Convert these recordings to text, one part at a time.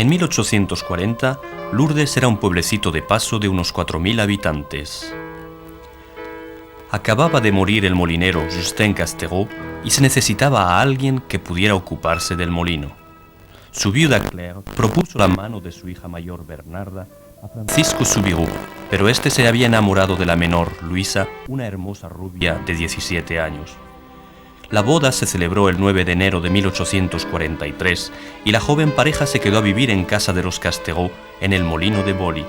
En 1840, Lourdes era un pueblecito de paso de unos 4.000 habitantes. Acababa de morir el molinero Justin Castereau y se necesitaba a alguien que pudiera ocuparse del molino. Su viuda Claire propuso la mano de su hija mayor Bernarda a Francisco Soubirous, pero este se había enamorado de la menor, Luisa, una hermosa rubia de 17 años. La boda se celebró el 9 de enero de 1843 y la joven pareja se quedó a vivir en casa de los Castereau en el molino de Boly,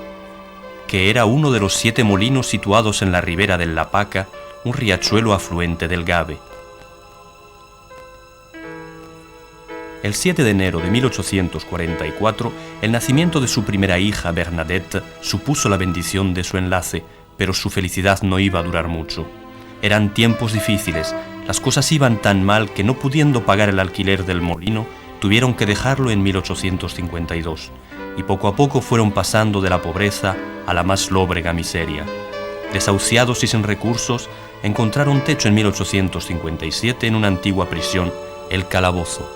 que era uno de los 7 molinos situados en la ribera del La Paca, un riachuelo afluente del Gave. El 7 de enero de 1844, el nacimiento de su primera hija, Bernadette, supuso la bendición de su enlace, pero su felicidad no iba a durar mucho. Eran tiempos difíciles, las cosas iban tan mal que no pudiendo pagar el alquiler del molino, tuvieron que dejarlo en 1852, y poco a poco fueron pasando de la pobreza a la más lóbrega miseria. Desahuciados y sin recursos, encontraron techo en 1857 en una antigua prisión, el Calabozo.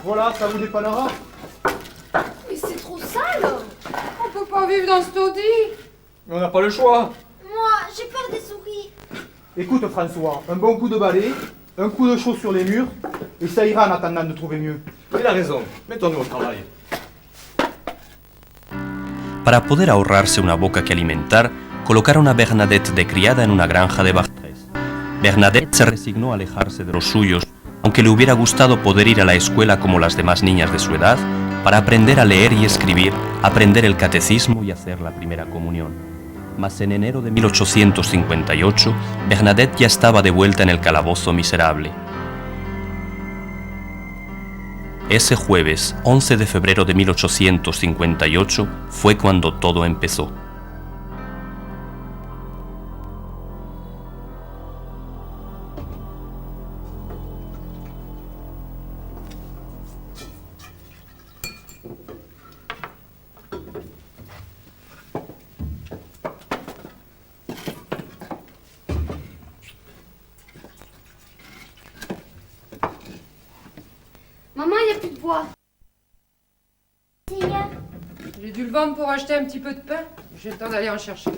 Voilà, ça vous dépannera. Mais c'est trop sale. On peut pas vivre dans ce taudis. On n'a pas le choix. Moi, j'ai peur des souris. Écoute François, un bon coup de balai, un coup de chaud sur les murs, et ça ira en attendant de trouver mieux. Il a raison, mettons-nous au travail. Para poder ahorrarse una boca que alimentar, colocaron a Bernadette de criada en una granja de Bartres. Bernadette se resignó a alejarse de los suyos, aunque le hubiera gustado poder ir a la escuela como las demás niñas de su edad, para aprender a leer y escribir, aprender el catecismo y hacer la primera comunión. Mas en enero de 1858, Bernadette ya estaba de vuelta en el calabozo miserable. Ese jueves, 11 de febrero de 1858, fue cuando todo empezó. Maman, il n'y a plus de bois. J'ai dû le vendre pour acheter un petit peu de pain. J'ai le temps d'aller en chercher.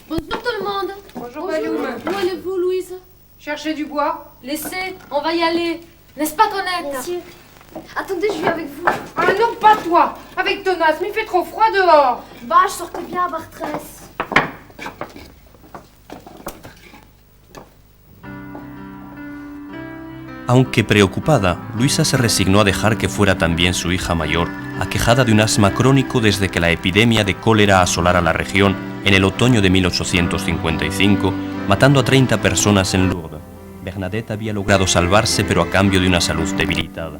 Bonjour tout le monde. Bonjour, Balioum. Où allez-vous, Louise? Chercher du bois. Laissez, on va y aller. N'est-ce pas, Tonette? Bien sûr. Attendez, je viens avec vous. Ah non, pas toi. Avec ton asthme, il fait trop froid dehors. Bah, je sortais bien à Bartres. Aunque preocupada, Luisa se resignó a dejar que fuera también su hija mayor, aquejada de un asma crónico desde que la epidemia de cólera asolara la región en el otoño de 1855, matando a 30 personas en Lourdes. Bernadette había logrado salvarse, pero a cambio de una salud debilitada.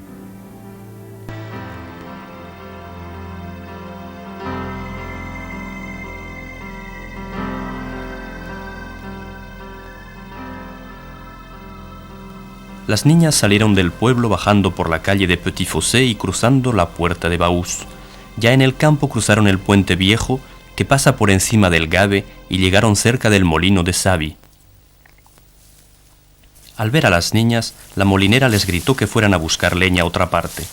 Las niñas salieron del pueblo bajando por la calle de Petit Fossé y cruzando la puerta de Baús. Ya en el campo cruzaron el puente viejo que pasa por encima del Gave y llegaron cerca del molino de Savi. Al ver a las niñas, la molinera les gritó que fueran a buscar leña a otra parte.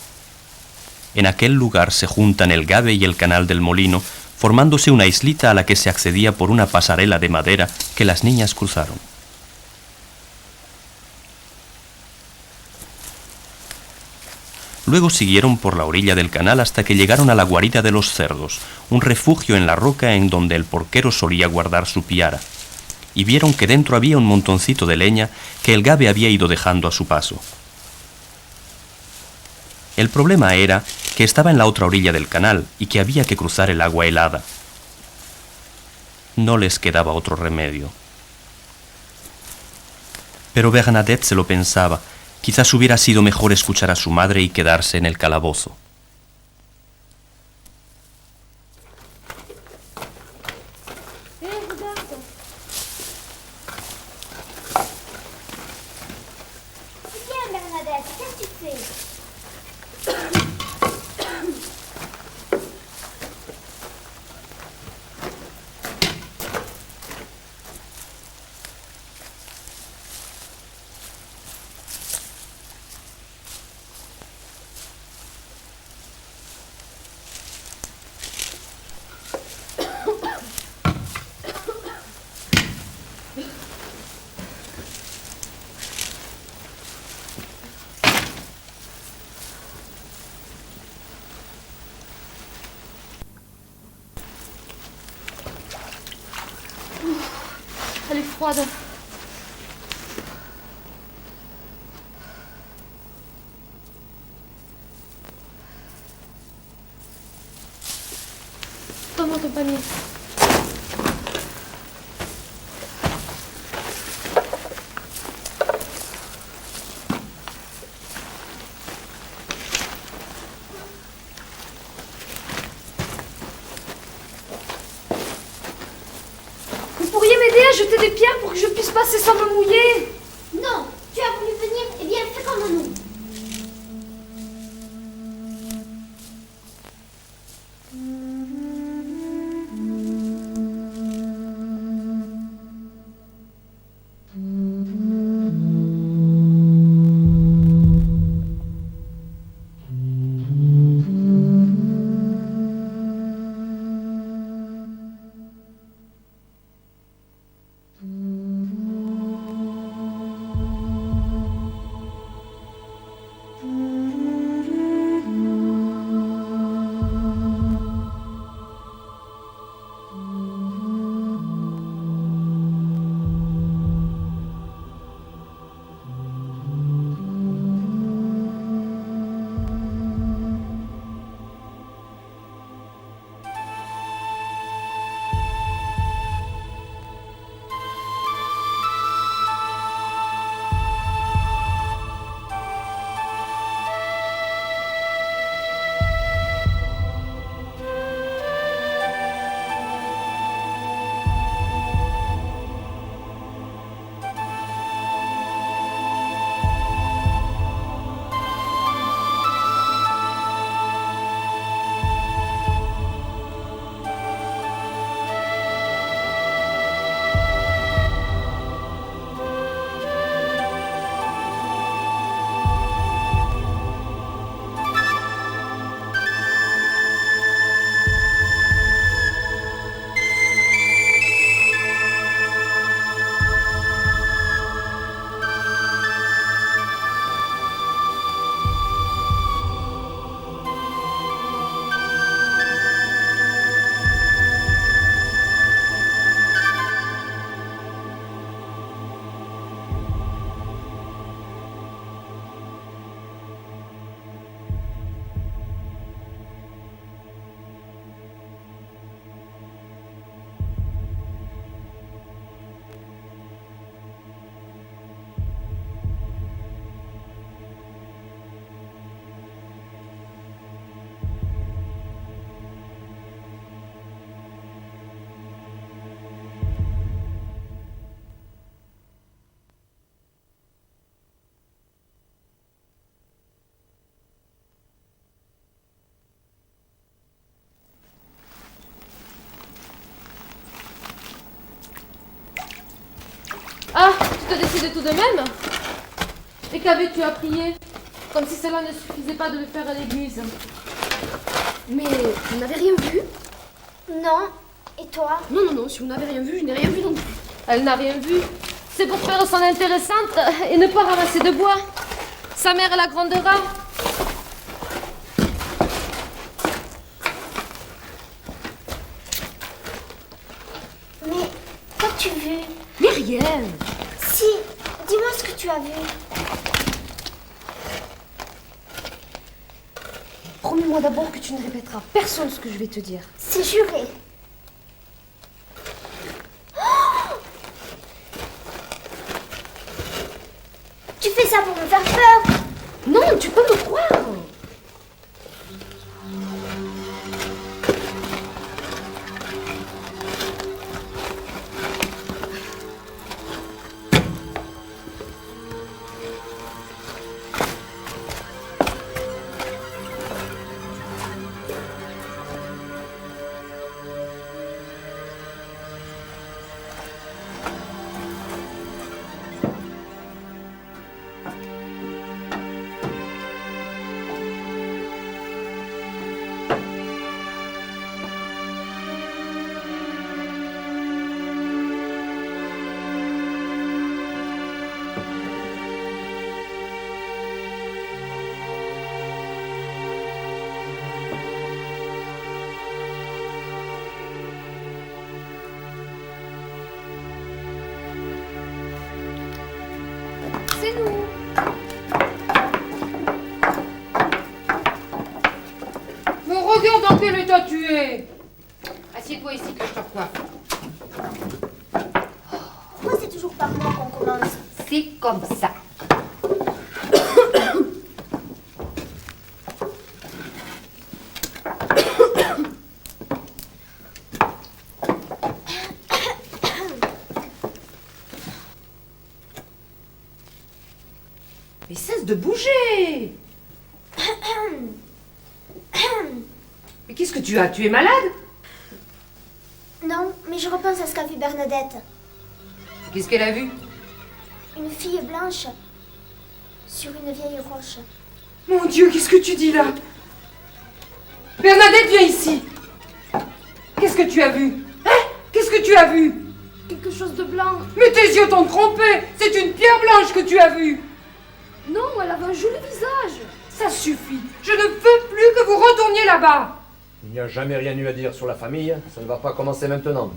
En aquel lugar se juntan el Gave y el canal del molino, formándose una islita a la que se accedía por una pasarela de madera que las niñas cruzaron. Luego siguieron por la orilla del canal hasta que llegaron a la guarida de los cerdos, un refugio en la roca en donde el porquero solía guardar su piara, y vieron que dentro había un montoncito de leña que el Gave había ido dejando a su paso. El problema era que estaba en la otra orilla del canal y que había que cruzar el agua helada. No les quedaba otro remedio. Pero Bernadette se lo pensaba. Quizás hubiera sido mejor escuchar a su madre y quedarse en el calabozo. Regarde. Viens, Bernadette, qu'est-ce que tu fais? froide. Donne-moi ton panier. Vous pourriez m'aider à jeter des pierres pour que je puisse passer sans me mouiller? Non, tu as voulu venir, eh bien fais comme nous. Ah, tu te décides tout de même? Et qu'avais-tu à prier? Comme si cela ne suffisait pas de le faire à l'église. Mais vous n'avez rien vu? Non, et toi? Non, non, non, si vous n'avez rien vu, je n'ai rien vu non plus. Elle n'a rien vu. C'est pour faire son intéressante et ne pas ramasser de bois. Sa mère la grondera. Mais qu'as-tu vu? Mais rien. Si, dis-moi ce que tu as vu. Promets-moi d'abord que tu ne répéteras à personne ce que je vais te dire. C'est juré. Tu fais ça pour me faire peur. Non, tu peux me croire. Mais regarde dans quel état tu es. Assieds-toi ici que je te recoiffe. Pourquoi c'est toujours par moi qu'on commence? C'est comme ça. Mais cesse de bouger. Mais qu'est-ce que tu as? Tu es malade? Non, mais je repense à ce qu'a vu Bernadette. Qu'est-ce qu'elle a vu? Une fille blanche sur une vieille roche. Mon Dieu, qu'est-ce que tu dis là? Bernadette, viens ici. Qu'est-ce que tu as vu? Hein? Qu'est-ce que tu as vu? Quelque chose de blanc. Mais tes yeux t'ont trompé. C'est une pierre blanche que tu as vue. Non, elle avait un joli visage. Ça suffit. Je ne veux plus que vous retourniez là-bas. Il n'y a jamais rien eu à dire sur la famille, ça ne va pas commencer maintenant.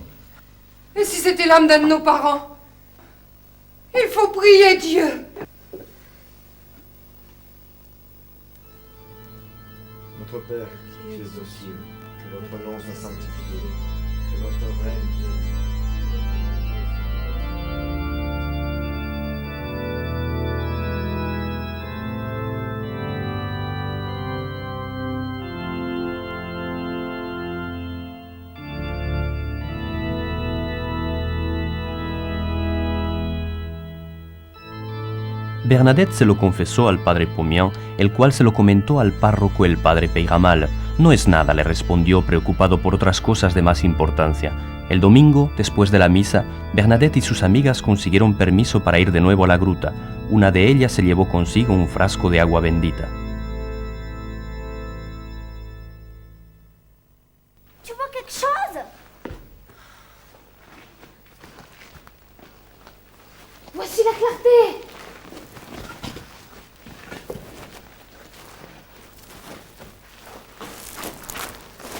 Et si c'était l'âme d'un de nos parents? Il faut prier Dieu. Notre Père, qui es aux cieux, que votre nom soit sanctifié, que votre règne vienne. Bernadette se lo confesó al padre Pomian, el cual se lo comentó al párroco el padre Peyramal. No es nada, le respondió preocupado por otras cosas de más importancia. El domingo, después de la misa, Bernadette y sus amigas consiguieron permiso para ir de nuevo a la gruta. Una de ellas se llevó consigo un frasco de agua bendita. Tu vois quelque chose? Voici la clarté.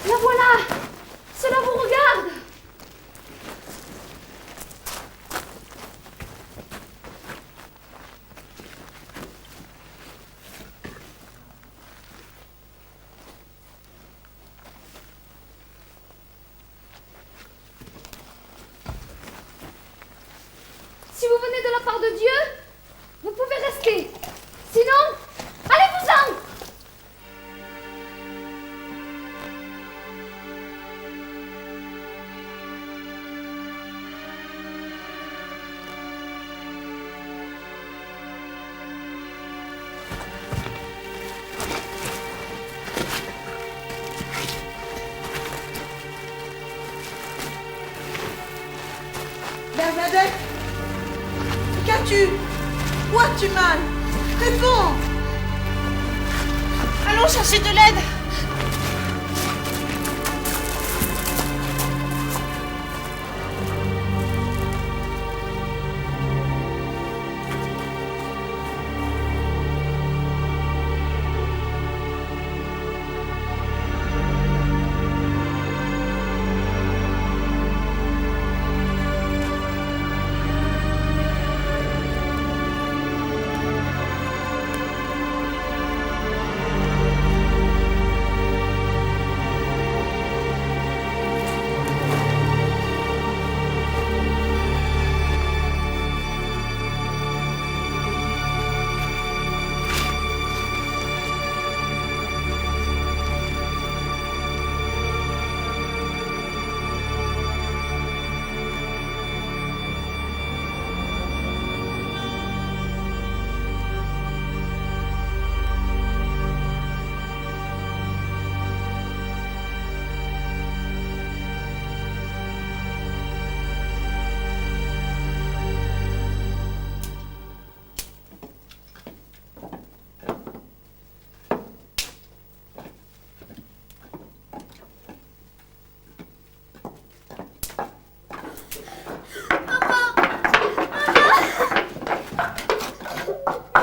La voilà. Cela vous regarde. Si vous venez de la part de Dieu, vous pouvez rester. Sinon, allez-vous-en! Bernadette, qu'as-tu? Où as-tu mal? Réponds! Allons chercher de l'aide!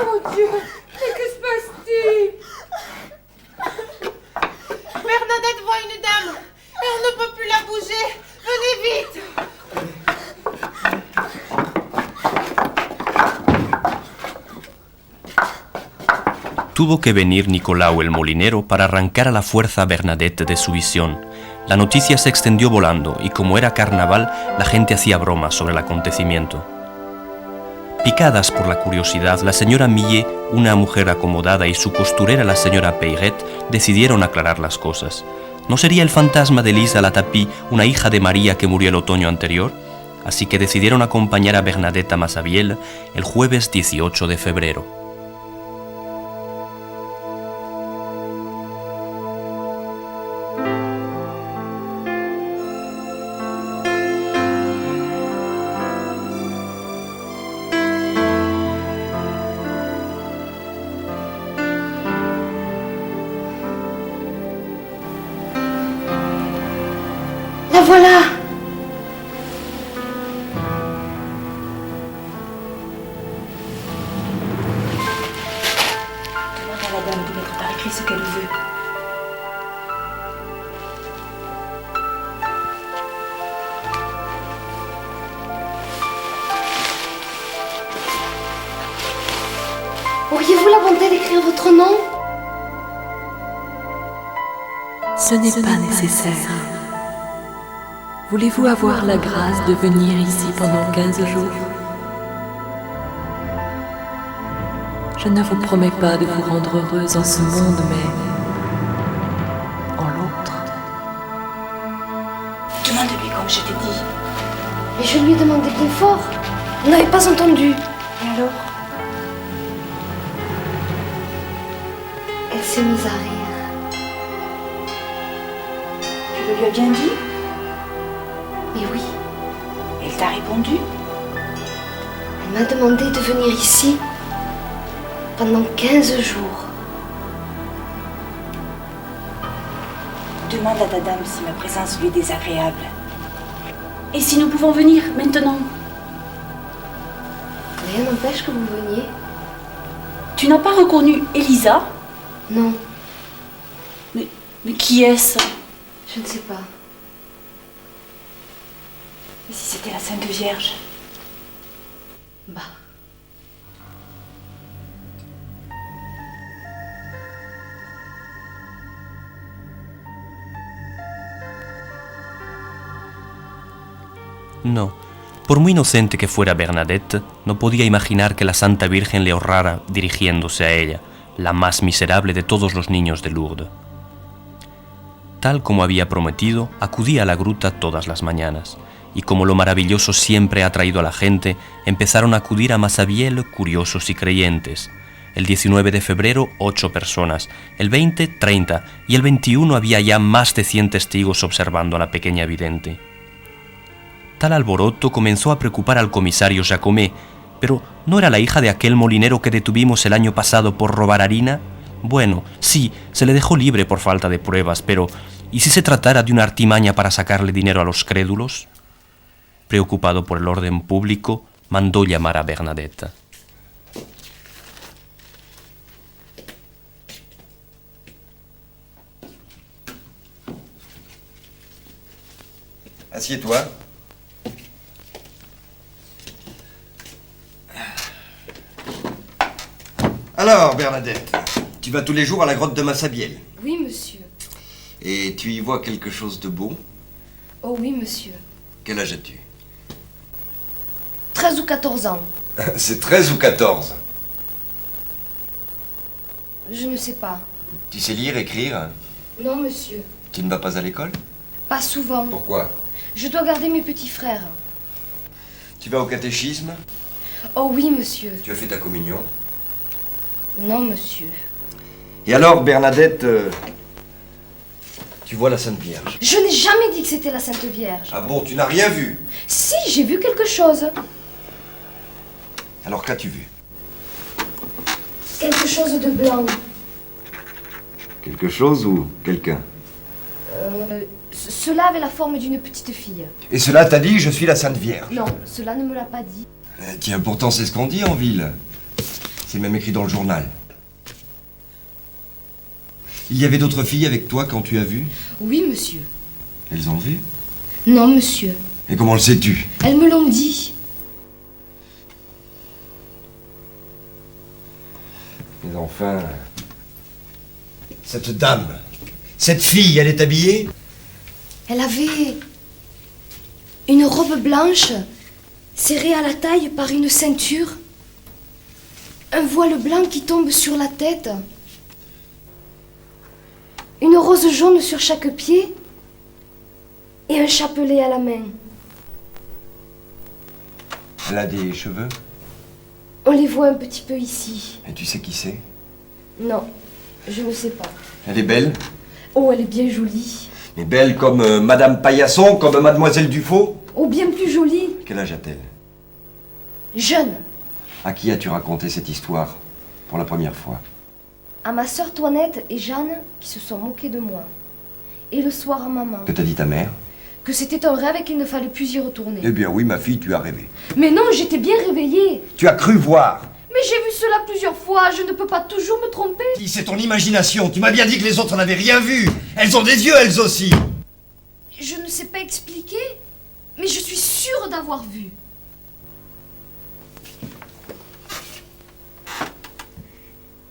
Mon Dieu, mais que se passe-t-il? Bernadette voit une dame et on ne peut plus la bouger. Venez vite! Tuvo que venir Nicolau el molinero para arrancar a la fuerza a Bernadette de su visión. La noticia se extendió volando y como era carnaval, la gente hacía bromas sobre el acontecimiento. Picadas por la curiosidad, la señora Millet, una mujer acomodada, y su costurera, la señora Peyret, decidieron aclarar las cosas. ¿No sería el fantasma de Lisa Latapie, una hija de María que murió el otoño anterior? Así que decidieron acompañar a Bernadette a Massabielle el jueves 18 de febrero. La voilà. Demande à la dame de mettre par écrit ce qu'elle veut. Auriez-vous la bonté d'écrire votre nom? Ce n'est pas nécessaire. Voulez-vous avoir la grâce de venir ici pendant 15 jours? Je ne vous promets pas de vous rendre heureuse en ce monde, mais en l'autre. Demande-lui comme je t'ai dit. Mais je lui ai demandé bien fort. Vous n'avez pas entendu. Et alors? Elle s'est mise à rire. Tu le lui as bien dit? Mais oui, Elle t'a répondu? elle m'a demandé de venir ici pendant 15 jours. Demande à ta dame si ma présence lui est désagréable. Et si nous pouvons venir maintenant? Rien n'empêche que vous veniez. Tu n'as pas reconnu Elisa? Non, Mais qui est-ce? je ne sais pas. Et si c'était la Sainte Vierge? Bah, No, por muy inocente que fuera Bernadette, no podía imaginar que la Santa Virgen le honrara dirigiéndose a ella, la más miserable de todos los niños de Lourdes. Tal como había prometido, acudía a la gruta todas las mañanas, y como lo maravilloso siempre ha atraído a la gente, empezaron a acudir a Massabielle curiosos y creyentes. El 19 de febrero, 8 personas, el 20, 30, y el 21 había ya más de 100 testigos observando a la pequeña vidente. Tal alboroto comenzó a preocupar al comisario Jacomet, pero ¿no era la hija de aquel molinero que detuvimos el año pasado por robar harina? Bueno, sí, se le dejó libre por falta de pruebas, pero ¿y si se tratara de una artimaña para sacarle dinero a los crédulos? Preocupado por el orden público, mandó llamar a Bernadette. Assieds-toi. Alors, Bernadette, tu vas tous les jours à la grotte de Massabielle. oui, monsieur. Et tu y vois quelque chose de beau? Oh oui, monsieur. Quel âge as-tu? 13 ou 14 ans. C'est 13 ou 14. Je ne sais pas. Tu sais lire, écrire? Non, monsieur. Tu ne vas pas à l'école? Pas souvent. Pourquoi? Je dois garder mes petits frères. Tu vas au catéchisme? Oh oui, monsieur. Tu as fait ta communion? Non, monsieur. Et alors, Bernadette, tu vois la Sainte Vierge? Je n'ai jamais dit que c'était la Sainte Vierge. Ah bon, tu n'as rien vu? Si, j'ai vu quelque chose. Alors qu'as-tu vu? Quelque chose de blanc. Quelque chose ou quelqu'un? Cela avait la forme d'une petite fille. Et cela t'a dit, je suis la Sainte Vierge? Non, cela ne me l'a pas dit. Tiens, pourtant c'est ce qu'on dit en ville. C'est même écrit dans le journal. Il y avait d'autres filles avec toi quand tu as vu? Oui, monsieur. Elles ont vu? Non, monsieur. Et comment le sais-tu? Elles me l'ont dit. Mais enfin, Cette dame, cette fille, elle est habillée? Elle avait une robe blanche serrée à la taille par une ceinture, un voile blanc qui tombe sur la tête, une rose jaune sur chaque pied et un chapelet à la main. Elle a des cheveux? On les voit un petit peu ici. Et tu sais qui c'est? Non, je ne sais pas. Elle est belle? Oh, elle est bien jolie. Mais belle comme Madame Paillasson, comme Mademoiselle Dufaux? Oh, bien plus jolie. Quel âge a-t-elle? Jeune. À qui as-tu raconté cette histoire pour la première fois? À ma sœur Toinette et Jeanne qui se sont moquées de moi. Et le soir à maman. Que t'a dit ta mère? Que c'était un rêve et qu'il ne fallait plus y retourner. Eh bien oui, ma fille, tu as rêvé. Mais non, j'étais bien réveillée. Tu as cru voir. Mais j'ai vu cela plusieurs fois, je ne peux pas toujours me tromper. Si, c'est ton imagination. Tu m'as bien dit que les autres n'avaient rien vu. Elles ont des yeux, elles aussi. Je ne sais pas expliquer, mais je suis sûre d'avoir vu.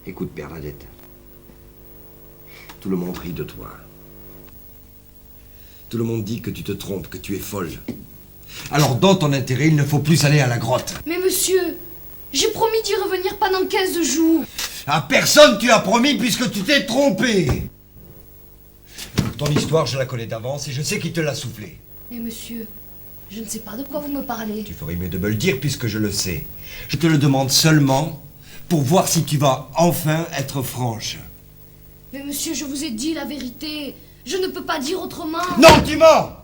Écoute, Bernadette. Tout le monde rit de toi. Tout le monde dit que tu te trompes, que tu es folle. Alors, dans ton intérêt, il ne faut plus aller à la grotte. Mais monsieur, j'ai promis d'y revenir pendant 15 jours. À personne tu as promis puisque tu t'es trompé. Ton histoire, je la connais d'avance et je sais qui te l'a soufflé. Mais monsieur, je ne sais pas de quoi vous me parlez. Tu ferais mieux de me le dire puisque je le sais. Je te le demande seulement pour voir si tu vas enfin être franche. Mais monsieur, je vous ai dit la vérité. Je ne peux pas dire autrement. Non, tu mens!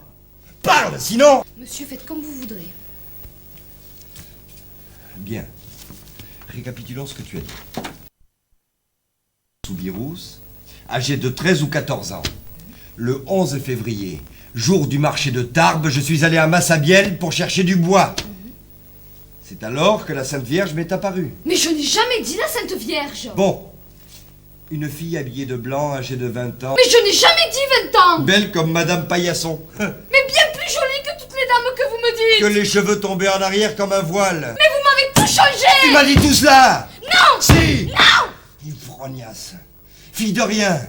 Parle, sinon... Monsieur, faites comme vous voudrez. Bien. Récapitulons ce que tu as dit. Soubirous, âgé de 13 ou 14 ans. Le 11 février, jour du marché de Tarbes, je suis allé à Massabielle pour chercher du bois. C'est alors que la Sainte Vierge m'est apparue. Mais je n'ai jamais dit la Sainte Vierge. Bon. Une fille habillée de blanc, âgée de 20 ans. Mais je n'ai jamais dit 20 ans. Belle comme Madame Paillasson. Mais bien plus jolie que toutes les dames que vous me dites. Que les cheveux tombaient en arrière comme un voile. Mais vous m'avez tout changé. Tu m'as dit tout cela. Non. Si. Non. Ivrognasse. Fille de rien.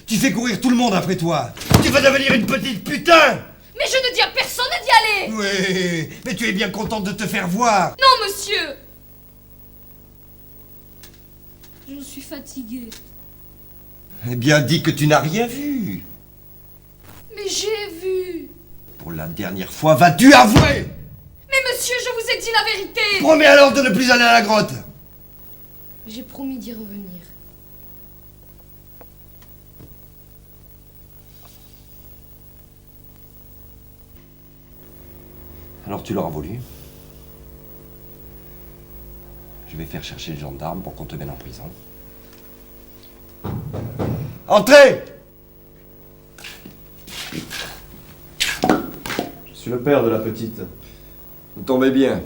Tu fais courir tout le monde après toi. Tu vas devenir une petite putain. Mais je ne dis à personne d'y aller. Oui, mais tu es bien contente de te faire voir. Non, monsieur. Je suis fatiguée. Eh bien, dis que tu n'as rien vu. Mais j'ai vu. Pour la dernière fois, vas-tu avouer? Mais monsieur, je vous ai dit la vérité. Promets alors de ne plus aller à la grotte. J'ai promis d'y revenir. Alors tu l'auras voulu. Je vais faire chercher le gendarme pour qu'on te mène en prison. Entrez! Je suis le père de la petite. Vous tombez bien.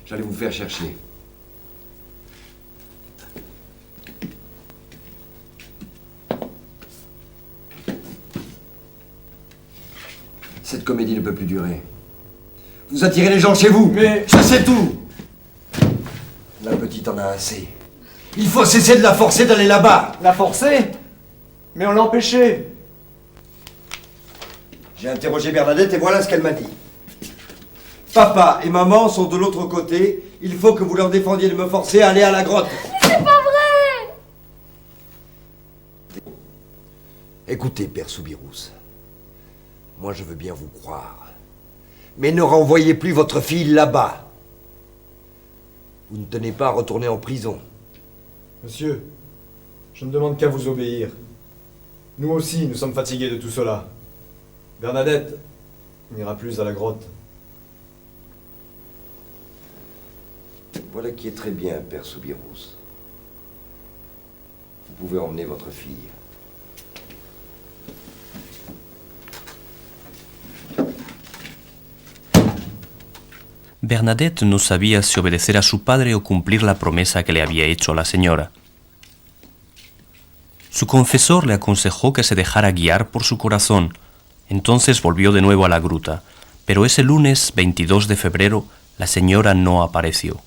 J'allais vous faire chercher. Cette comédie ne peut plus durer. Vous attirez les gens chez vous. Mais... Je sais tout. La petite en a assez. Il faut cesser de la forcer d'aller là-bas. La forcer? Mais on l'a empêchée. J'ai interrogé Bernadette et voilà ce qu'elle m'a dit. Papa et maman sont de l'autre côté. Il faut que vous leur défendiez de me forcer à aller à la grotte. Mais c'est pas vrai! Écoutez, Père Soubirous. Moi, je veux bien vous croire. Mais ne renvoyez plus votre fille là-bas. Vous ne tenez pas à retourner en prison. Monsieur, je ne demande qu'à vous obéir. Nous aussi, nous sommes fatigués de tout cela. Bernadette n'ira plus à la grotte. Voilà qui est très bien, Père Soubirous. Vous pouvez emmener votre fille. Bernadette no sabía si obedecer a su padre o cumplir la promesa que le había hecho a la señora. Su confesor le aconsejó que se dejara guiar por su corazón. Entonces volvió de nuevo a la gruta, pero ese lunes 22 de febrero la señora no apareció.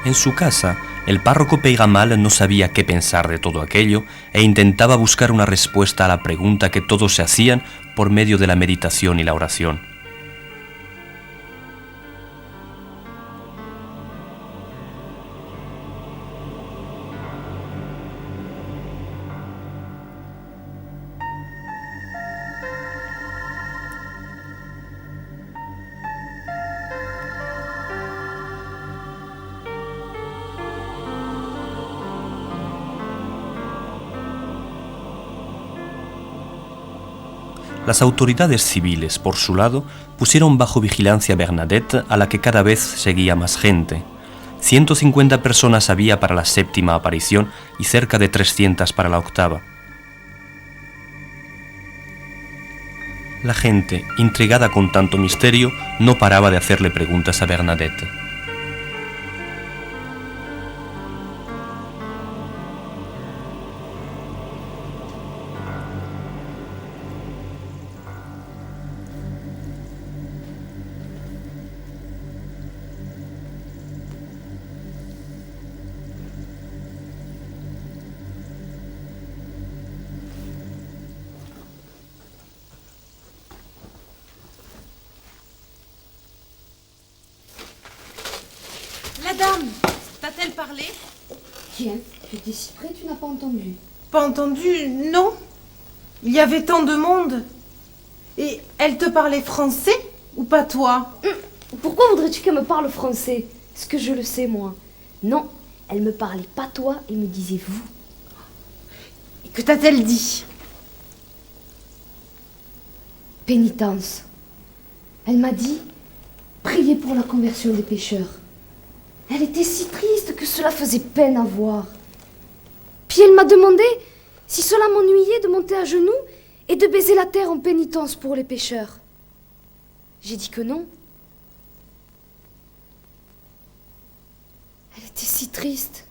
En su casa, el párroco Peygamal no sabía qué pensar de todo aquello e intentaba buscar una respuesta a la pregunta que todos se hacían por medio de la meditación y la oración. Las autoridades civiles, por su lado, pusieron bajo vigilancia a Bernadette, a la que cada vez seguía más gente. 150 personas había para la 7ª aparición y cerca de 300 para la 8ª. La gente, intrigada con tanto misterio, no paraba de hacerle preguntas a Bernadette. La dame, t'a-t-elle parlé? Tiens, tu étais si près, tu n'as pas entendu. Pas entendu, non. Il y avait tant de monde. Et elle te parlait français ou pas toi? Pourquoi voudrais-tu qu'elle me parle français? Est-ce que je le sais, moi? Non, elle me parlait pas toi et me disait vous. Et que t'a-t-elle dit? Pénitence. Elle m'a dit, priez pour la conversion des pécheurs. Elle était si triste que cela faisait peine à voir. Puis elle m'a demandé si cela m'ennuyait de monter à genoux et de baiser la terre en pénitence pour les pécheurs. J'ai dit que non. Elle était si triste.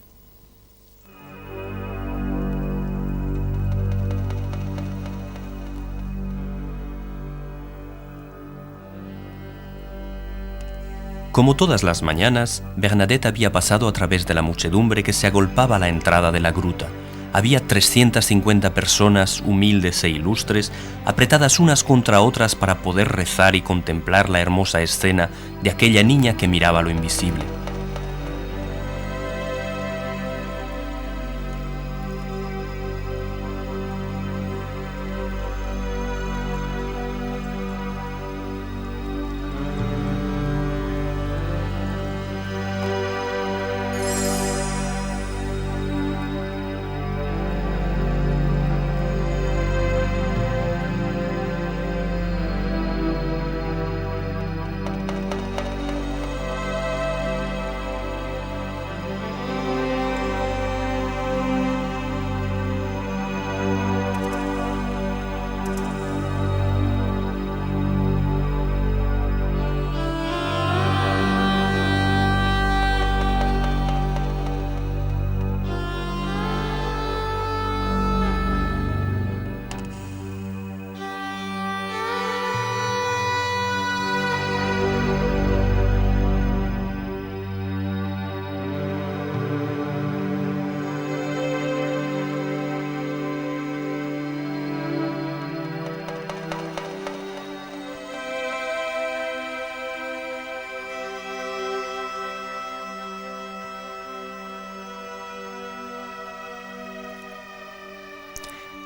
Como todas las mañanas, Bernadette había pasado a través de la muchedumbre que se agolpaba a la entrada de la gruta. Había 350 personas, humildes e ilustres, apretadas unas contra otras para poder rezar y contemplar la hermosa escena de aquella niña que miraba lo invisible.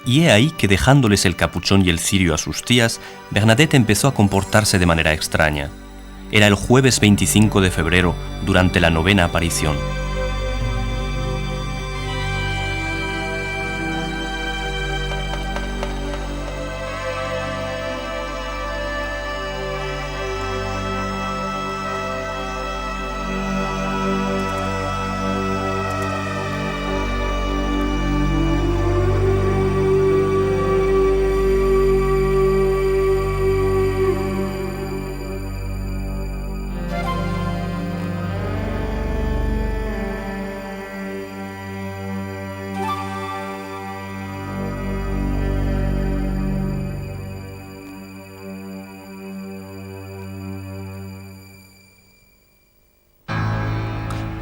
Y he ahí que, dejándoles el capuchón y el cirio a sus tías, Bernadette empezó a comportarse de manera extraña. Era el jueves 25 de febrero, durante la 9ª aparición.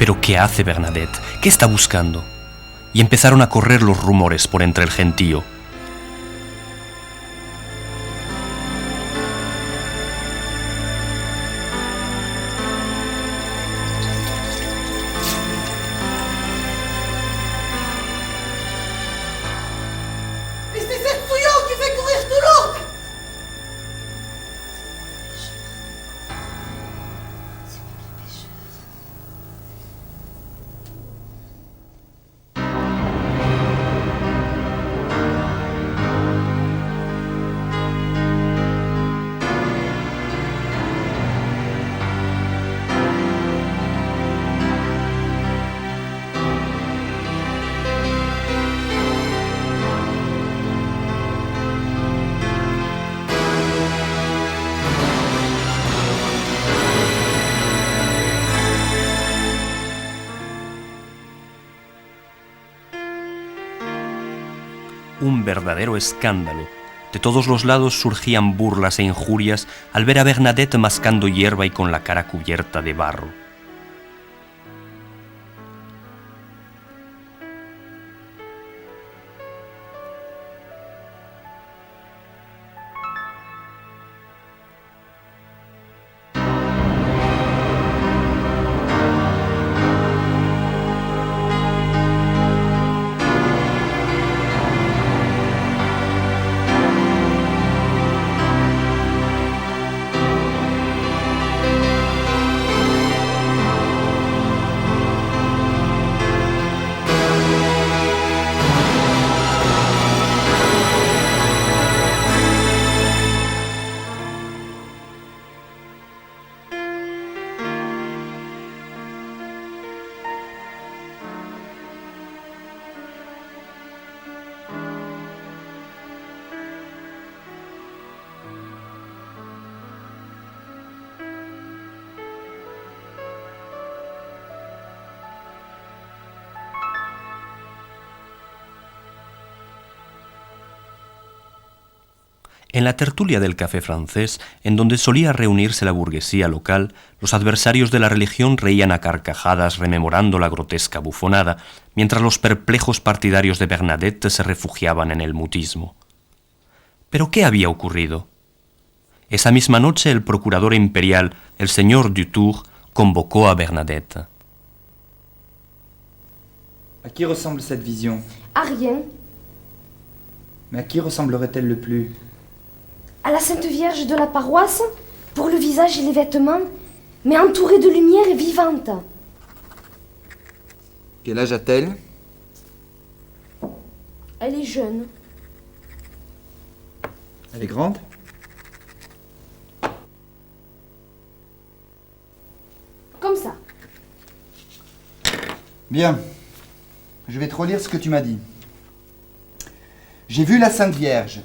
¿Pero qué hace Bernadette? ¿Qué está buscando? Y empezaron a correr los rumores por entre el gentío. Un verdadero escándalo. De todos los lados surgían burlas e injurias al ver a Bernadette mascando hierba y con la cara cubierta de barro. En la tertulia del café francés, en donde solía reunirse la burguesía local, los adversarios de la religión reían a carcajadas rememorando la grotesca bufonada, mientras los perplejos partidarios de Bernadette se refugiaban en el mutismo. ¿Pero qué había ocurrido? Esa misma noche el procurador imperial, el señor Dutour, convocó a Bernadette. À qui ressemble cette vision? À rien. Mais à qui ressemblerait-elle le plus? À la Sainte Vierge de la paroisse, pour le visage et les vêtements, mais entourée de lumière et vivante. Quel âge a-t-elle? Elle est jeune. Elle est grande? Comme ça. Bien. Je vais te relire ce que tu m'as dit. J'ai vu la Sainte Vierge.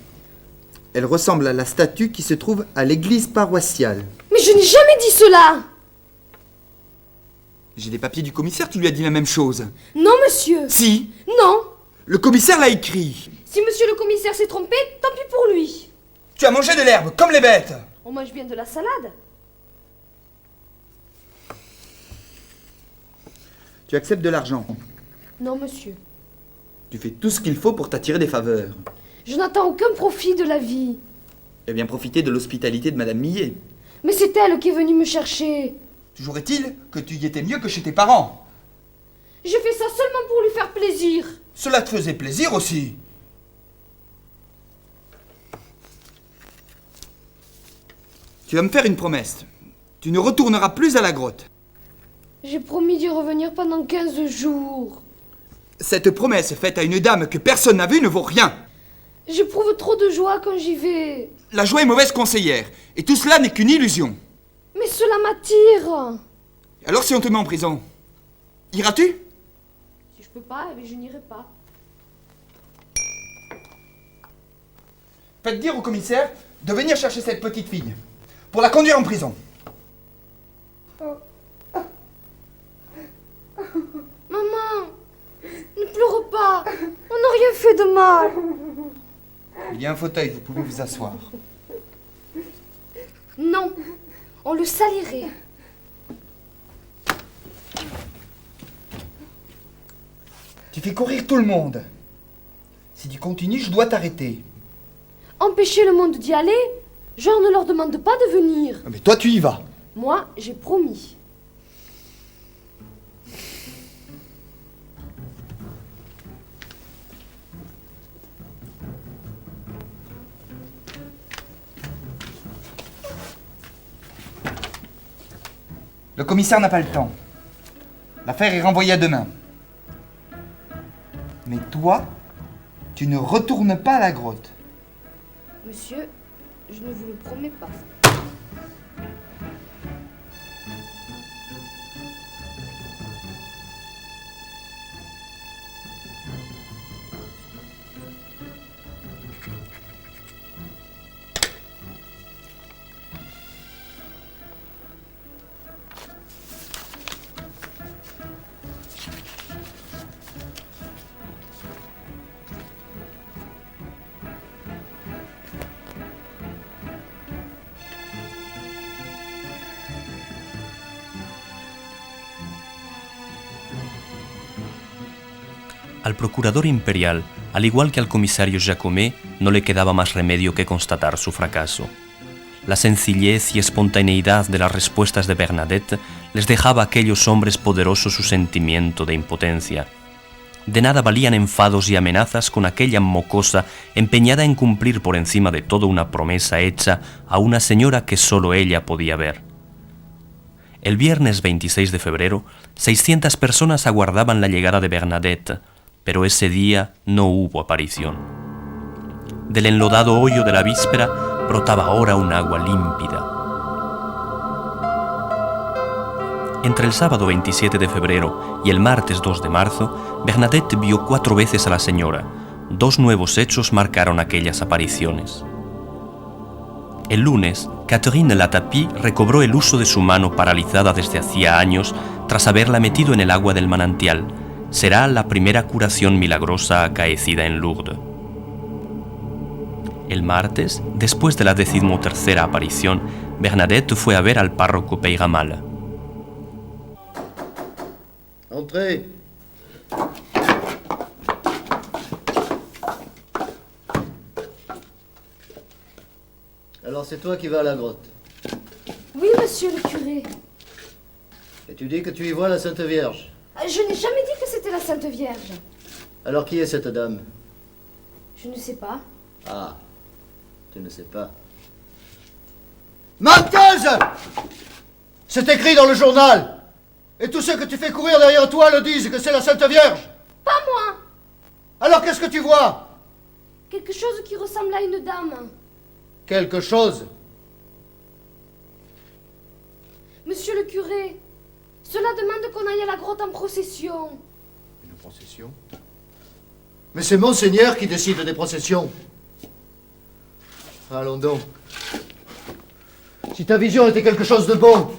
Elle ressemble à la statue qui se trouve à l'église paroissiale. Mais je n'ai jamais dit cela! J'ai des papiers du commissaire qui lui a dit la même chose. Non, monsieur! Si! Non! Le commissaire l'a écrit! Si monsieur le commissaire s'est trompé, tant pis pour lui! Tu as mangé de l'herbe, comme les bêtes! On mange bien de la salade. Tu acceptes de l'argent. Non, monsieur. Tu fais tout ce qu'il faut pour t'attirer des faveurs. Je n'attends aucun profit de la vie. Eh bien, profiter de l'hospitalité de Madame Millet. Mais c'est elle qui est venue me chercher. Toujours est-il que tu y étais mieux que chez tes parents. J'ai fait ça seulement pour lui faire plaisir. Cela te faisait plaisir aussi. Tu vas me faire une promesse. Tu ne retourneras plus à la grotte. J'ai promis d'y revenir pendant 15 jours. Cette promesse faite à une dame que personne n'a vue ne vaut rien. J'éprouve trop de joie quand j'y vais. La joie est mauvaise conseillère, et tout cela n'est qu'une illusion. Mais cela m'attire. Alors si on te met en prison, iras-tu? Si je peux pas, eh bien, je n'irai pas. Faites dire au commissaire de venir chercher cette petite fille, pour la conduire en prison. Maman, ne pleure pas. On n'a rien fait de mal. Il y a un fauteuil, vous pouvez vous asseoir. Non, on le salirait. fait courir tout le monde. Si tu continues, je dois t'arrêter. Empêcher le monde d'y aller? Genre ne leur demande pas de venir. Mais toi, tu y vas. Moi, j'ai promis. Le commissaire n'a pas le temps. L'affaire est renvoyée à demain. Mais toi, tu ne retournes pas à la grotte. Monsieur, je ne vous le promets pas. Al procurador imperial, al igual que al comisario Jacomet, no le quedaba más remedio que constatar su fracaso. La sencillez y espontaneidad de las respuestas de Bernadette les dejaba a aquellos hombres poderosos su sentimiento de impotencia. De nada valían enfados y amenazas con aquella mocosa empeñada en cumplir por encima de todo una promesa hecha a una señora que solo ella podía ver. El viernes 26 de febrero, 600 personas aguardaban la llegada de Bernadette, pero ese día no hubo aparición. Del enlodado hoyo de la víspera brotaba ahora un agua límpida. Entre el sábado 27 de febrero y el martes 2 de marzo, Bernadette vio 4 veces a la señora. 2 nuevos hechos marcaron aquellas apariciones. El lunes, Catherine Latapie recobró el uso de su mano paralizada desde hacía años tras haberla metido en el agua del manantial. Será la primera curación milagrosa acaecida en Lourdes. El martes, después de la 13ª aparición, Bernadette fue a ver al párroco Peyramal. Entrez. Alors c'est toi qui vas à la grotte. Oui, monsieur le curé. Et tu dis que tu y vois la Sainte Vierge. Je n'ai jamais dit que c'était la Sainte Vierge. Alors qui est cette dame? Je ne sais pas. Ah, tu ne sais pas. Menteuse! C'est écrit dans le journal. Et tous ceux que tu fais courir derrière toi le disent que c'est la Sainte Vierge. Pas moi! Alors qu'est-ce que tu vois? Quelque chose qui ressemble à une dame. Quelque chose? Monsieur le curé, cela demande qu'on aille à la grotte en procession. Une procession? Mais c'est Monseigneur qui décide des processions. Allons donc. Si ta vision était quelque chose de bon,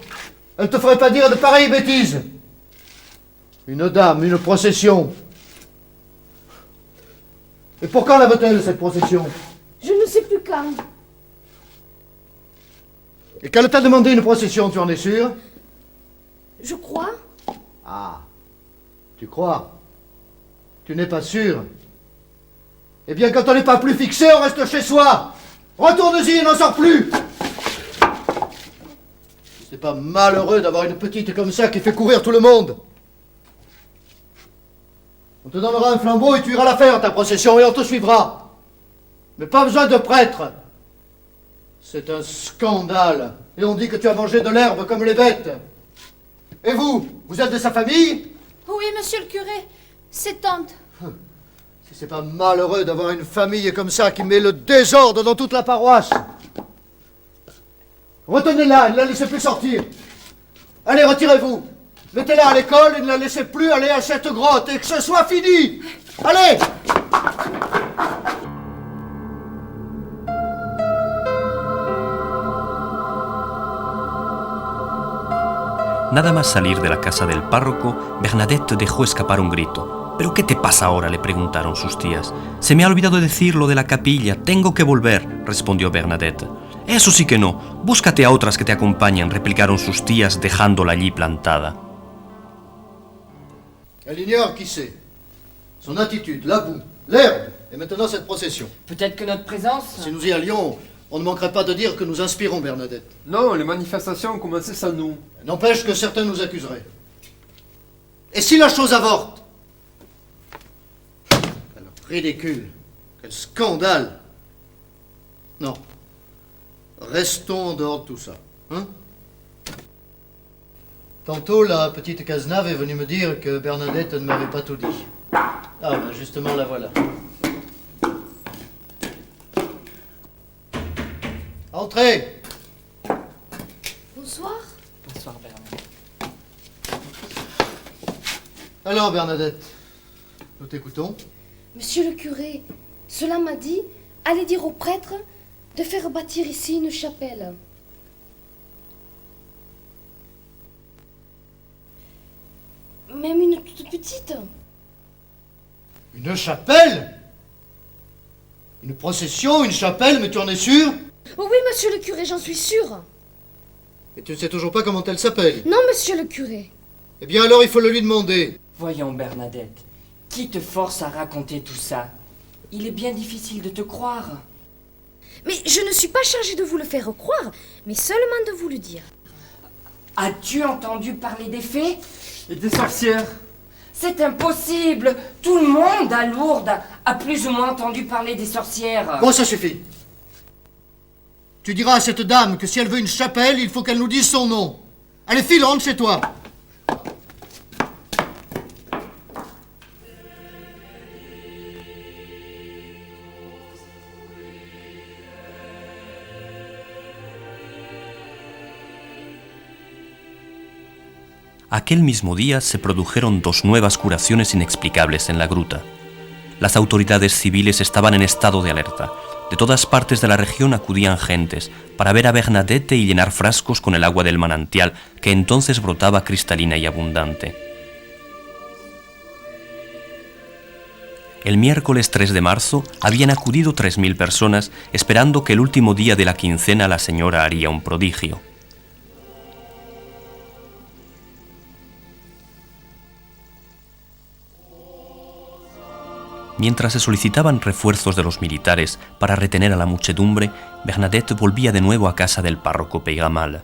elle ne te ferait pas dire de pareilles bêtises. Une dame, une procession. Et pour quand la veut-elle, cette procession? Je ne sais plus quand. Et qu'elle t'a demandé une procession, tu en es sûr? Je crois. Ah, tu crois? Tu n'es pas sûr? Eh bien, quand on n'est pas plus fixé, on reste chez soi. Retourne-y et n'en sors plus. C'est pas malheureux d'avoir une petite comme ça qui fait courir tout le monde. On te donnera un flambeau et tu iras la faire, ta procession, et on te suivra. Mais pas besoin de prêtre. C'est un scandale. Et on dit que tu as mangé de l'herbe comme les bêtes. Et vous, vous êtes de sa famille? Oui, monsieur le curé, c'est tante. Si c'est pas malheureux d'avoir une famille comme ça qui met le désordre dans toute la paroisse. Retenez-la, ne la laissez plus sortir. Allez, retirez-vous. Mettez-la à l'école et ne la laissez plus aller à cette grotte et que ce soit fini. Allez! Nada más salir de la casa del párroco, Bernadette dejó escapar un grito. ¿Pero qué te pasa ahora?, le preguntaron sus tías. Se me ha olvidado decir lo de la capilla, tengo que volver, respondió Bernadette. Eso sí que no, búscate a otras que te acompañen, replicaron sus tías dejándola allí plantada. Elle ignore qui c'est. son attitude, la boue, l'herbe, et maintenant cette procession. Peut-être que notre présence... Si nous y allions, on ne manquerait pas de dire que nous inspirons Bernadette. Non, les manifestations ont commencé sans nous. N'empêche que certains nous accuseraient. Et si la chose avorte? Alors, ridicule. Quel scandale. Non. Restons en dehors de tout ça. Hein? Tantôt, la petite Cazenave est venue me dire que Bernadette ne m'avait pas tout dit. Ah, ben justement, la voilà. Entrez! Bonsoir. Bonsoir, Bernadette. Alors, Bernadette, nous t'écoutons. Monsieur le curé, cela m'a dit, allez dire au prêtre de faire bâtir ici une chapelle. Même une toute petite. Une chapelle? Une procession, une chapelle, mais tu en es sûr? Oh oui, monsieur le curé, j'en suis sûre. Et tu ne sais toujours pas comment elle s'appelle? Non, monsieur le curé. Eh bien alors, il faut le lui demander. Voyons, Bernadette, qui te force à raconter tout ça? Il est bien difficile de te croire. Mais je ne suis pas chargée de vous le faire croire, mais seulement de vous le dire. As-tu entendu parler des fées? Et des sorcières? C'est impossible. Tout le monde à Lourdes a plus ou moins entendu parler des sorcières. Bon, ça suffit. Tu diras à cette dame que si elle veut une chapelle, il faut qu'elle nous dise son nom. Allez, file, rentre chez toi. Aquel mismo día se produjeron dos nuevas curaciones inexplicables en la gruta. Las autoridades civiles estaban en estado de alerta. De todas partes de la región acudían gentes para ver a Bernadette y llenar frascos con el agua del manantial que entonces brotaba cristalina y abundante. El miércoles 3 de marzo habían acudido 3.000 personas esperando que el último día de la quincena la señora haría un prodigio. Mientras se solicitaban refuerzos de los militares para retener a la muchedumbre, Bernadette volvía de nuevo a casa del párroco Peygamal.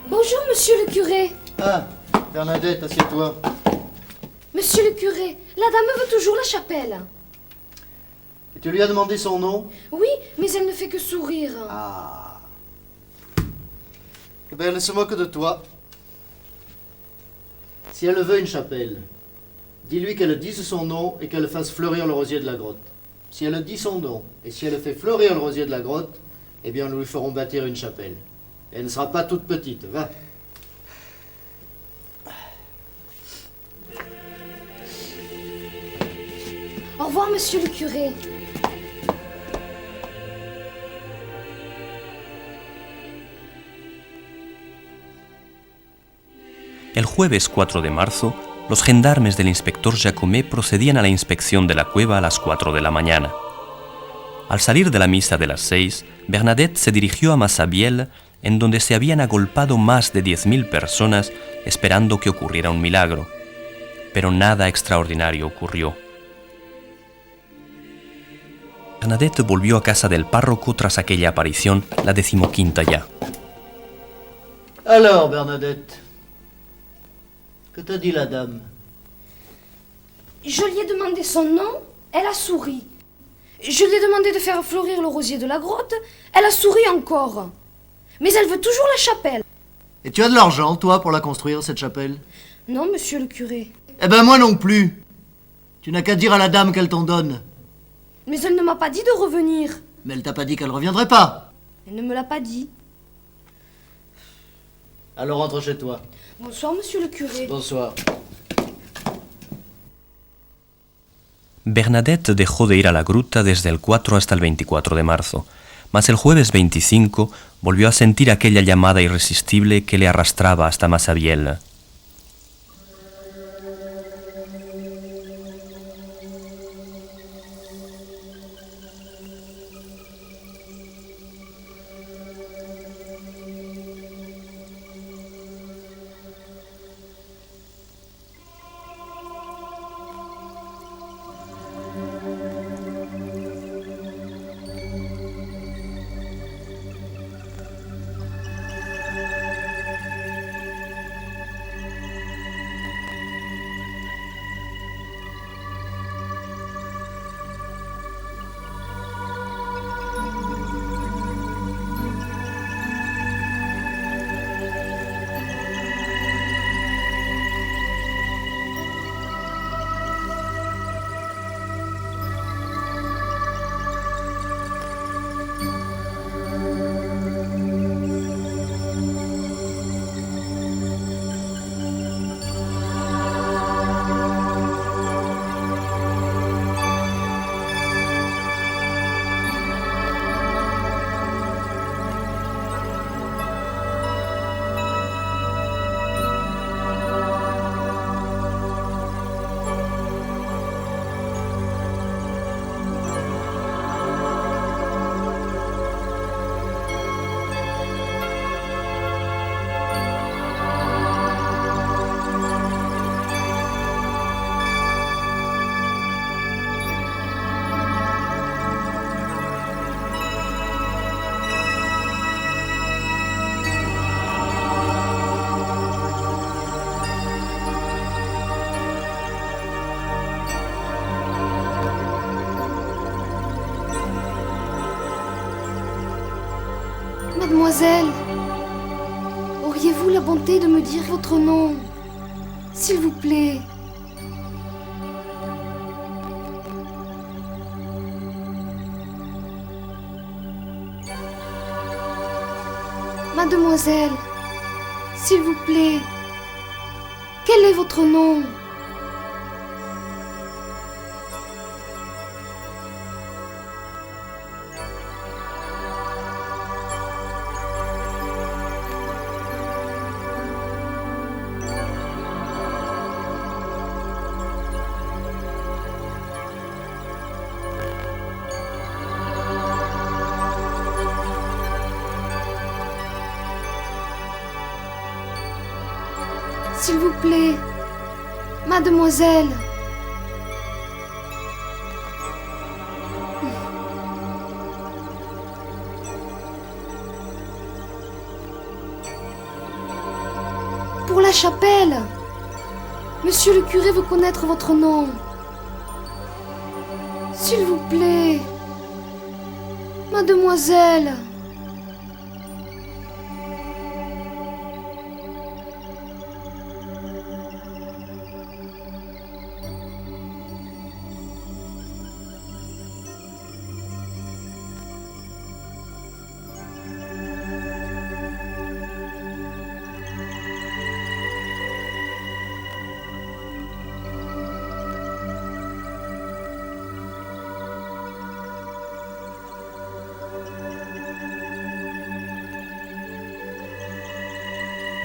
Bonjour, monsieur le curé. Ah, Bernadette, assieds-toi. Monsieur le curé, la dame veut toujours la chapelle. Et tu lui as demandé son nom? Oui, mais elle ne fait que sourire. Ah. Eh bien, elle ne se moque de toi. Si elle veut une chapelle, dis-lui qu'elle dise son nom et qu'elle fasse fleurir le rosier de la grotte. Si elle dit son nom et si elle fait fleurir le rosier de la grotte, eh bien, nous lui ferons bâtir une chapelle. Et elle ne sera pas toute petite. Va. Au revoir, monsieur le curé. El jueves 4 de marzo, los gendarmes del inspector Jacomet procedían a la inspección de la cueva a las 4 de la mañana. Al salir de la misa de las 6, Bernadette se dirigió a Massabielle, en donde se habían agolpado más de 10.000 personas esperando que ocurriera un milagro. Pero nada extraordinario ocurrió. Bernadette volvió a casa del párroco tras aquella aparición, la 15ª ya. Alors, Bernadette, que t'a dit la dame? Je lui ai demandé son nom, elle a souri. Je lui ai demandé de faire fleurir le rosier de la grotte, elle a souri encore. Mais elle veut toujours la chapelle. Et tu as de l'argent, toi, pour la construire, cette chapelle? Non, monsieur le curé. Eh ben, moi non plus. Tu n'as qu'à dire à la dame qu'elle t'en donne. Mais elle ne m'a pas dit de revenir. Mais elle t'a pas dit qu'elle reviendrait pas. Elle ne me l'a pas dit. Alors rentre chez toi. Bonsoir, monsieur le curé. Bonsoir. Bernadette dejó de ir a la gruta desde el 4 hasta el 24 de marzo, mas el jueves 25 volvió a sentir aquella llamada irresistible que le arrastraba hasta Massabielle. Mademoiselle, auriez-vous la bonté de me dire votre nom, s'il vous plaît? Mademoiselle, s'il vous plaît, quel est votre nom? S'il vous plaît, mademoiselle. Pour la chapelle. Monsieur le curé veut connaître votre nom. S'il vous plaît, mademoiselle.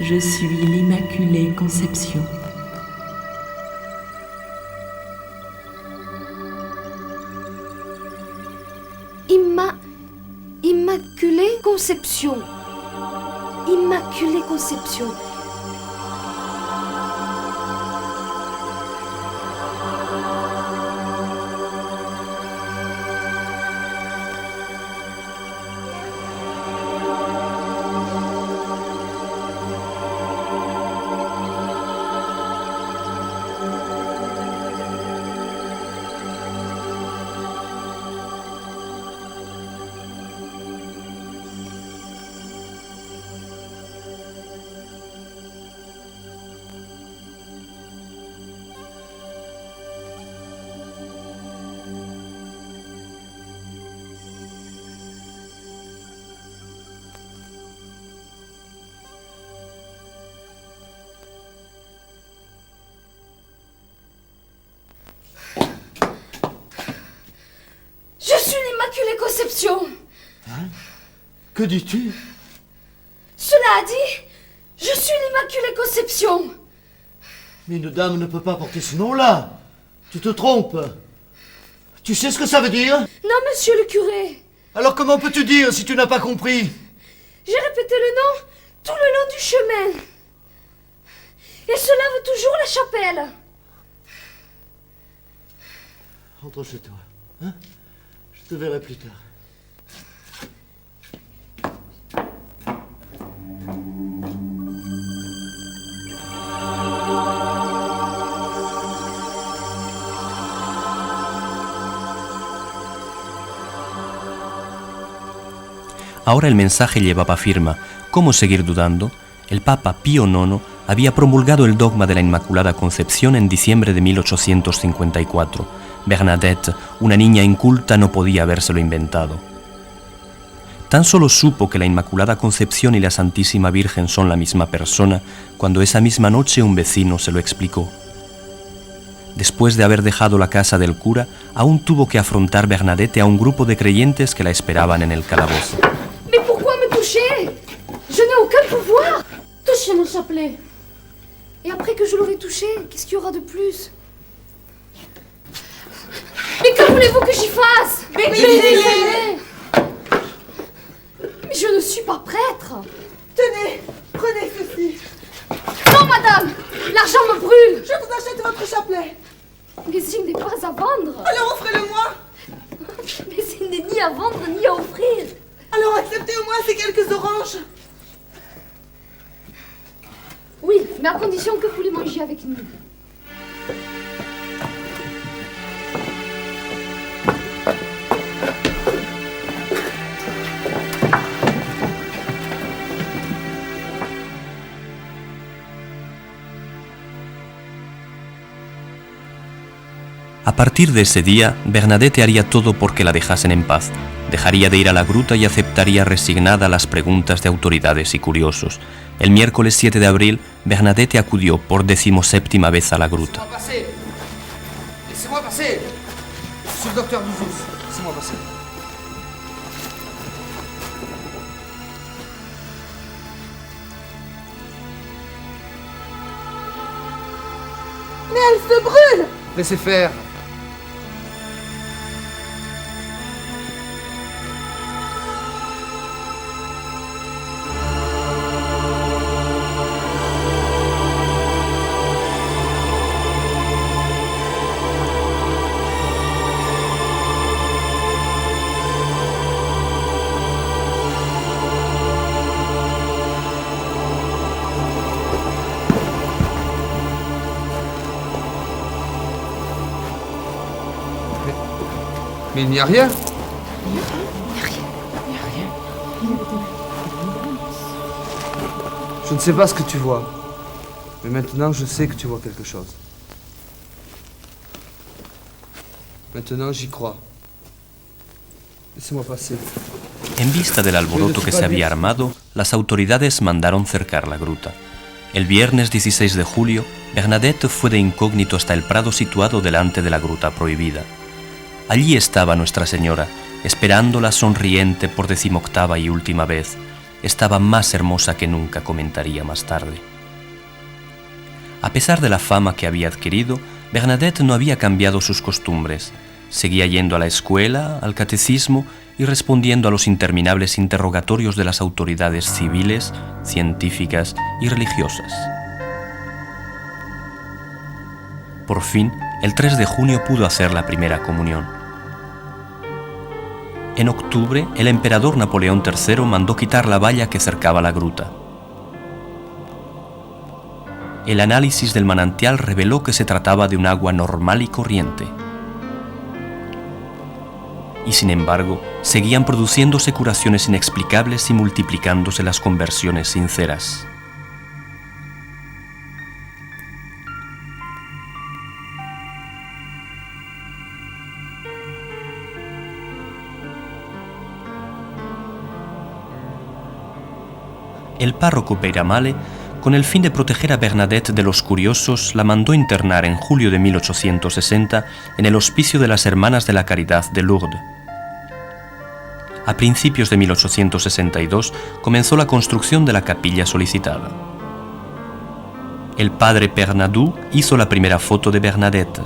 Je suis l'Immaculée Conception. Immaculée Conception. Immaculée Conception. Immaculée Conception. Hein? Que dis-tu? Cela a dit, je suis l'Immaculée Conception. Mais une dame ne peut pas porter ce nom-là. Tu te trompes. Tu sais ce que ça veut dire? Non, monsieur le curé. Alors comment peux-tu dire si tu n'as pas compris? J'ai répété le nom tout le long du chemin. Et cela veut toujours la chapelle. Rentre chez toi. Hein? Je te verrai plus tard. Ahora el mensaje llevaba firma. ¿Cómo seguir dudando? El Papa Pío IX había promulgado el dogma de la Inmaculada Concepción en diciembre de 1854. Bernadette, una niña inculta, no podía habérselo inventado. Tan solo supo que la Inmaculada Concepción y la Santísima Virgen son la misma persona cuando esa misma noche un vecino se lo explicó. Después de haber dejado la casa del cura, aún tuvo que afrontar Bernadette a un grupo de creyentes que la esperaban en el calabozo. Mais pourquoi me toucher? Je n'ai aucun pouvoir. Touchez mon chapelet. Et après que je l'aurai touché, qu'est-ce qu'il y aura de plus? Mais que voulez-vous que j'y fasse? Bénissez-les. Mais je ne suis pas prêtre. Tenez, prenez ceci. Non, madame, l'argent me brûle. Je vous achète votre chapelet. Mais il n'est pas à vendre. Alors offrez-le-moi. Mais il n'est ni à vendre ni à offrir. Alors acceptez au moins ces quelques oranges. Oui, mais à condition que vous les mangiez avec nous. A partir de ese día, Bernadette haría todo porque la dejasen en paz. Dejaría de ir a la gruta y aceptaría resignada las preguntas de autoridades y curiosos. El miércoles 7 de abril, Bernadette acudió por 17ª vez a la gruta. Laissez-moi passer. Monsieur le docteur Douzous, laissez-moi passer. Mais elle se brûle! Laissez faire. Mais il n'y a rien. Je ne sais pas ce que tu vois. Mais maintenant, je sais que tu vois quelque chose. Maintenant, j'y crois. Laissez-moi passer. En vista del alboroto que se había armado, las autoridades mandaron cercar la gruta. El viernes 16 de julio, Bernadette fue de incógnito hasta el prado situado delante de la gruta prohibida. Allí estaba Nuestra Señora, esperándola sonriente por 18ª y última vez. Estaba más hermosa que nunca, comentaría más tarde. A pesar de la fama que había adquirido, Bernadette no había cambiado sus costumbres. Seguía yendo a la escuela, al catecismo y respondiendo a los interminables interrogatorios de las autoridades civiles, científicas y religiosas. Por fin, el 3 de junio pudo hacer la primera comunión. En octubre, el emperador Napoleón III mandó quitar la valla que cercaba la gruta. El análisis del manantial reveló que se trataba de un agua normal y corriente. Y sin embargo, seguían produciéndose curaciones inexplicables y multiplicándose las conversiones sinceras. El párroco Peyramale, con el fin de proteger a Bernadette de los curiosos, la mandó internar en julio de 1860 en el Hospicio de las Hermanas de la Caridad de Lourdes. A principios de 1862 comenzó la construcción de la capilla solicitada. El padre Pernadou hizo la primera foto de Bernadette.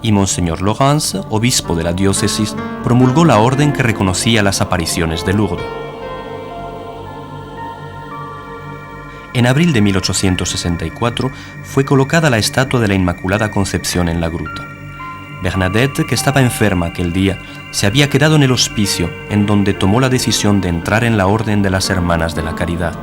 Y Monseñor Laurence, obispo de la diócesis, promulgó la orden que reconocía las apariciones de Lourdes. En abril de 1864 fue colocada la estatua de la Inmaculada Concepción en la gruta. Bernadette, que estaba enferma aquel día, se había quedado en el hospicio, en donde tomó la decisión de entrar en la Orden de las Hermanas de la Caridad.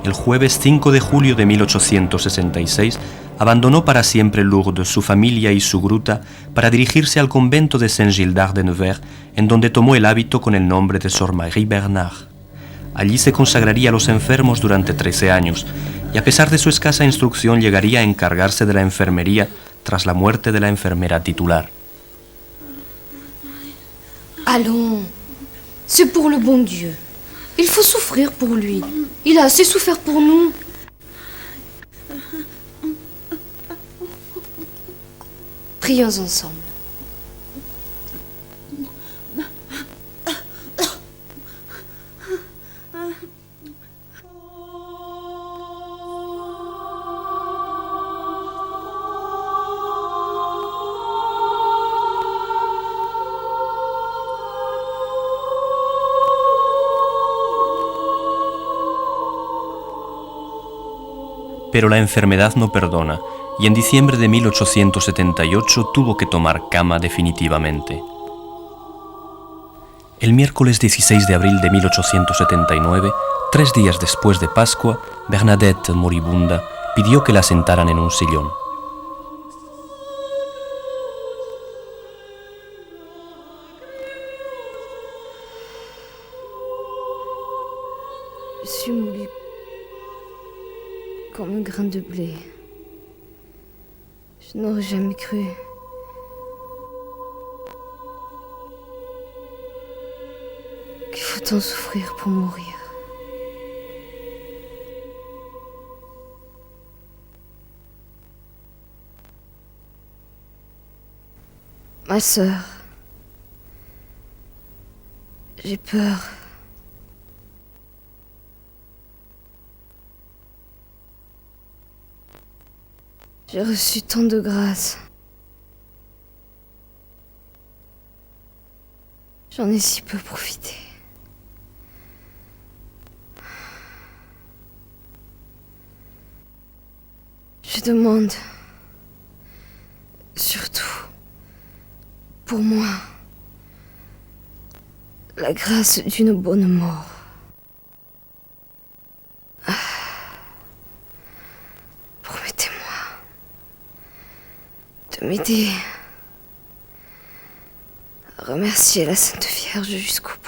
El jueves 5 de julio de 1866 abandonó para siempre Lourdes, su familia y su gruta, para dirigirse al convento de Saint-Gildard de Nevers, en donde tomó el hábito con el nombre de Sor Marie Bernard. Allí se consagraría a los enfermos durante 13 años, y a pesar de su escasa instrucción llegaría a encargarse de la enfermería tras la muerte de la enfermera titular. Allons, c'est pour le bon Dieu. Il faut souffrir pour lui. Il a assez souffert pour nous. Prions ensemble. Pero la enfermedad no perdona, y en diciembre de 1878 tuvo que tomar cama definitivamente. El miércoles 16 de abril de 1879, 3 días después de Pascua, Bernadette, moribunda, pidió que la sentaran en un sillón. Je suis moulu comme un grain de blé. Je n'aurais jamais cru. Qu'il faut tant souffrir pour mourir. Ma sœur, j'ai peur. J'ai reçu tant de grâce. J'en ai si peu profité. Je demande, surtout, pour moi, la grâce d'une bonne mort. Promettez-moi de m'aider à remercier la Sainte Vierge jusqu'au bout.